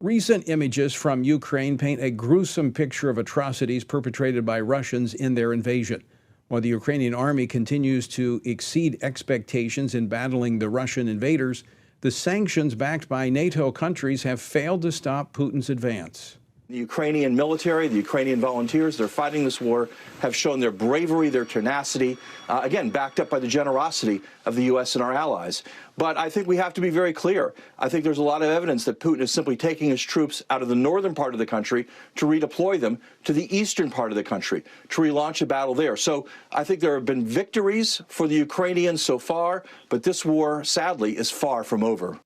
Recent images from Ukraine paint a gruesome picture of atrocities perpetrated by Russians in their invasion. While the Ukrainian army continues to exceed expectations in battling the Russian invaders, the sanctions backed by NATO countries have failed to stop Putin's advance. The Ukrainian military, the Ukrainian volunteers, they're fighting this war, have shown their bravery, their tenacity, again, backed up by the generosity of the U.S. and our allies. But I think we have to be very clear. I think there's a lot of evidence that Putin is simply taking his troops out of the northern part of the country to redeploy them to the eastern part of the country, to relaunch a battle there. So I think there have been victories for the Ukrainians so far, but this war, sadly, is far from over.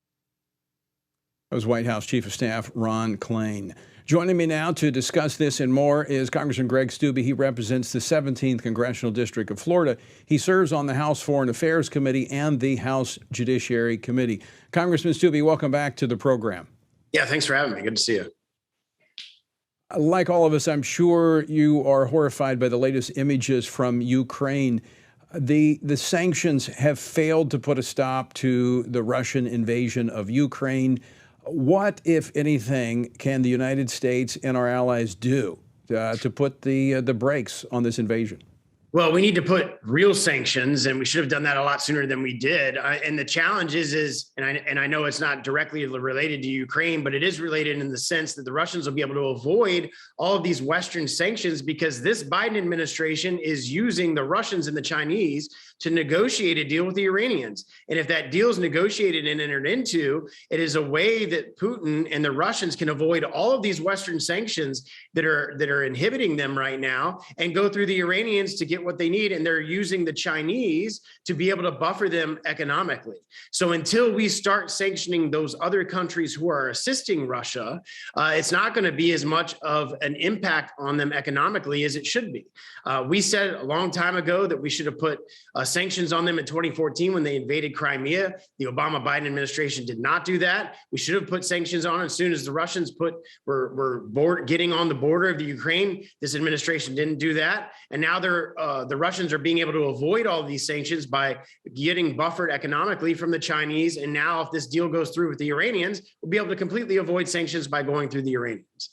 That was White House Chief of Staff Ron Klain. Joining me now to discuss this and more is Congressman Greg Steube. He represents the 17th Congressional District of Florida. He serves on the House Foreign Affairs Committee and the House Judiciary Committee. Congressman Steube, welcome back to the program. Yeah, thanks for having me. Good to see you. Like all of us, I'm sure you are horrified by the latest images from Ukraine. The sanctions have failed to put a stop to the Russian invasion of Ukraine. What, if anything, can the United States and our allies do to put the brakes on this invasion? Well, we need to put real sanctions, and we should have done that a lot sooner than we did. And the challenge is, and I know it's not directly related to Ukraine, but it is related in the sense that the Russians will be able to avoid all of these Western sanctions because this Biden administration is using the Russians and the Chinese to negotiate a deal with the Iranians. And if that deal is negotiated and entered into, it is a way that Putin and the Russians can avoid all of these Western sanctions that are inhibiting them right now and go through the Iranians to get what they need. And they're using the Chinese to be able to buffer them economically. So until we start sanctioning those other countries who are assisting Russia, it's not going to be as much of an impact on them economically as it should be. We said a long time ago that we should have put sanctions on them in 2014 when they invaded Crimea. The Obama-Biden administration did not do that. We should have put sanctions on as soon as the Russians were getting on the border of the Ukraine. This administration didn't do that. And now the Russians are being able to avoid all of these sanctions by getting buffered economically from the Chinese. And now if this deal goes through with the Iranians, we'll be able to completely avoid sanctions by going through the Iranians.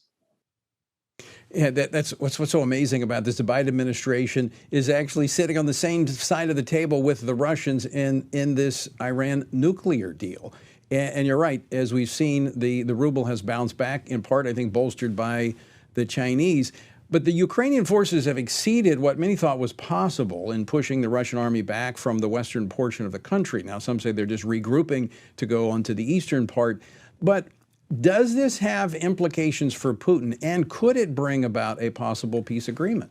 Yeah, that's what's so amazing about this. The Biden administration is actually sitting on the same side of the table with the Russians in this Iran nuclear deal. And you're right, as we've seen, the ruble has bounced back, in part, I think, bolstered by the Chinese. But the Ukrainian forces have exceeded what many thought was possible in pushing the Russian army back from the western portion of the country. Now, some say they're just regrouping to go onto the eastern part. But does this have implications for Putin, and could it bring about a possible peace agreement?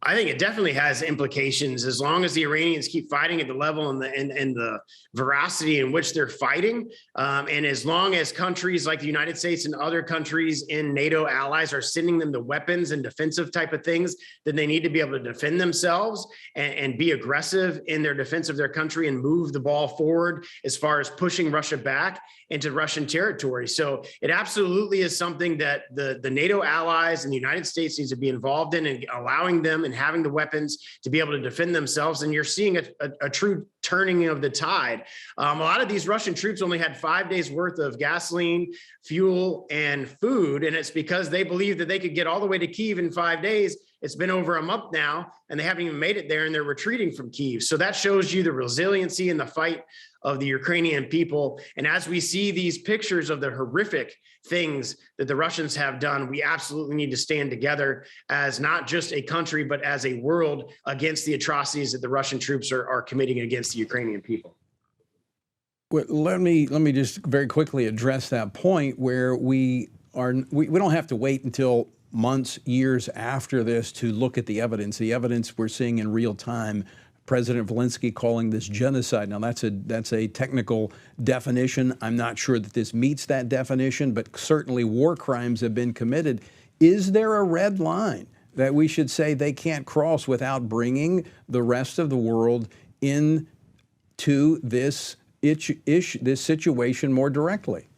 I think it definitely has implications as long as the Iranians keep fighting at the level and the veracity in which they're fighting. And as long as countries like the United States and other countries in NATO allies are sending them the weapons and defensive type of things, then they need to be able to defend themselves and be aggressive in their defense of their country and move the ball forward as far as pushing Russia back into Russian territory. So it absolutely is something that the NATO allies and the United States needs to be involved in and allowing them and having the weapons to be able to defend themselves. And you're seeing a true turning of the tide. A lot of these Russian troops only had 5 days worth of gasoline, fuel, and food. And it's because they believed that they could get all the way to Kyiv in 5 days. It's been over a month now, and they haven't even made it there, and they're retreating from Kyiv. So that shows you the resiliency and the fight of the Ukrainian people. And as we see these pictures of the horrific things that the Russians have done, we absolutely need to stand together as not just a country, but as a world against the atrocities that the Russian troops are committing against the Ukrainian people. Well, let me just very quickly address that point where we don't have to wait until months, years after this to look at the evidence. The evidence we're seeing in real time. President Zelensky calling this genocide. Now, that's a technical definition. I'm not sure that this meets that definition, but certainly war crimes have been committed. Is there a red line that we should say they can't cross without bringing the rest of the world into this situation more directly?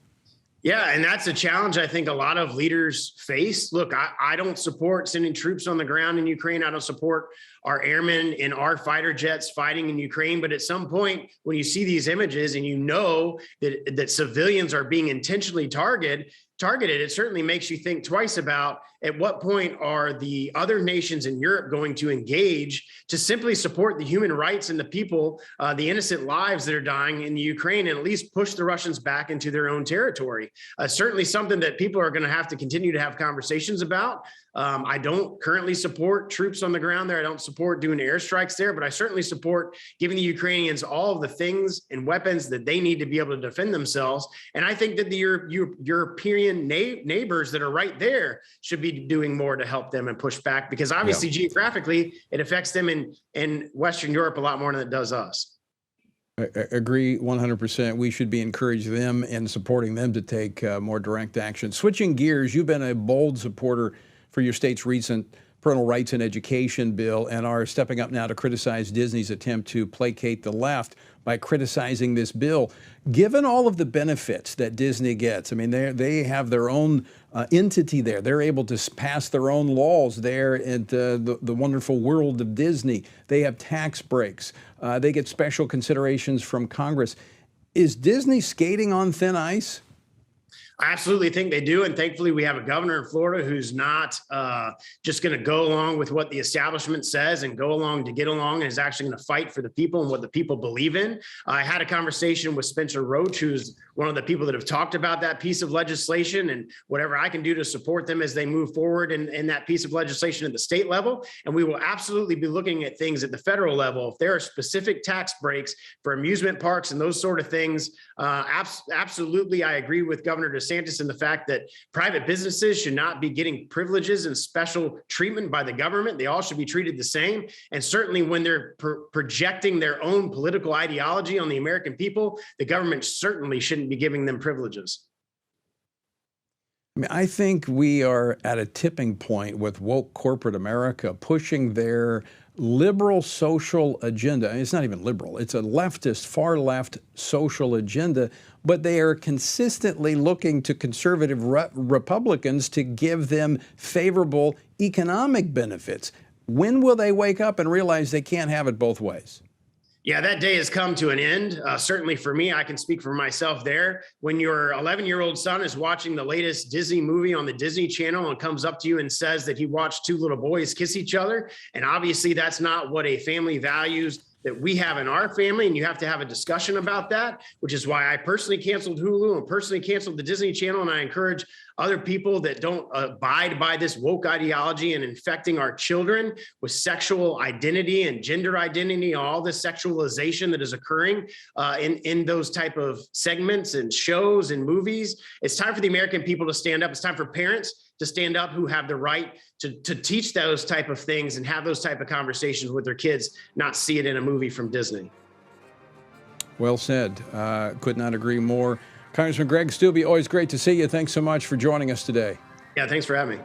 Yeah, and that's a challenge I think a lot of leaders face. Look, I don't support sending troops on the ground in Ukraine. I don't support our airmen and our fighter jets fighting in Ukraine. But at some point, when you see these images and you know that civilians are being intentionally targeted, targeted, it certainly makes you think twice about at what point are the other nations in Europe going to engage to simply support the human rights and the people, the innocent lives that are dying in the Ukraine, and at least push the Russians back into their own territory. Certainly something that people are going to have to continue to have conversations about. I don't currently support troops on the ground there. I don't support doing airstrikes there, but I certainly support giving the Ukrainians all of the things and weapons that they need to be able to defend themselves. And I think that the European neighbors that are right there should be doing more to help them and push back, because obviously geographically it affects them in Western Europe a lot more than it does us. I agree 100%. We should be encouraging them and supporting them to take more direct action. Switching gears, you've been a bold supporter for your state's recent parental rights and education bill and are stepping up now to criticize Disney's attempt to placate the left by criticizing this bill. Given all of the benefits that Disney gets, I mean, they have their own entity there. They're able to pass their own laws there at the wonderful world of Disney. They have tax breaks. They get special considerations from Congress. Is Disney skating on thin ice? I absolutely think they do. And thankfully, we have a governor in Florida who's not just going to go along with what the establishment says and go along to get along, and is actually going to fight for the people and what the people believe in. I had a conversation with Spencer Roach, who's one of the people that have talked about that piece of legislation and whatever I can do to support them as they move forward in that piece of legislation at the state level. And we will absolutely be looking at things at the federal level. If there are specific tax breaks for amusement parks and those sort of things, absolutely, I agree with Governor DeSantis in the fact that private businesses should not be getting privileges and special treatment by the government. They all should be treated the same. And certainly when they're projecting their own political ideology on the American people, the government certainly shouldn't be giving them privileges. I mean, I think we are at a tipping point with woke corporate America pushing their liberal social agenda. It's not even liberal. It's a leftist, far left social agenda, but they are consistently looking to conservative Republicans to give them favorable economic benefits. When will they wake up and realize they can't have it both ways? Yeah, that day has come to an end. Certainly for me, I can speak for myself there. When your 11-year-old son is watching the latest Disney movie on the Disney Channel and comes up to you and says that he watched two little boys kiss each other, and obviously that's not what a family values that we have in our family, and you have to have a discussion about that, which is why I personally canceled Hulu and personally canceled the Disney Channel. And I encourage other people that don't abide by this woke ideology and infecting our children with sexual identity and gender identity, all this sexualization that is occurring in those type of segments and shows and movies. It's time for the American people to stand up. It's time for parents to stand up who have the right to teach those type of things and have those type of conversations with their kids, not see it in a movie from Disney. Well said. Could not agree more. Congressman Greg Steube, always great to see you. Thanks so much for joining us today. Yeah, thanks for having me.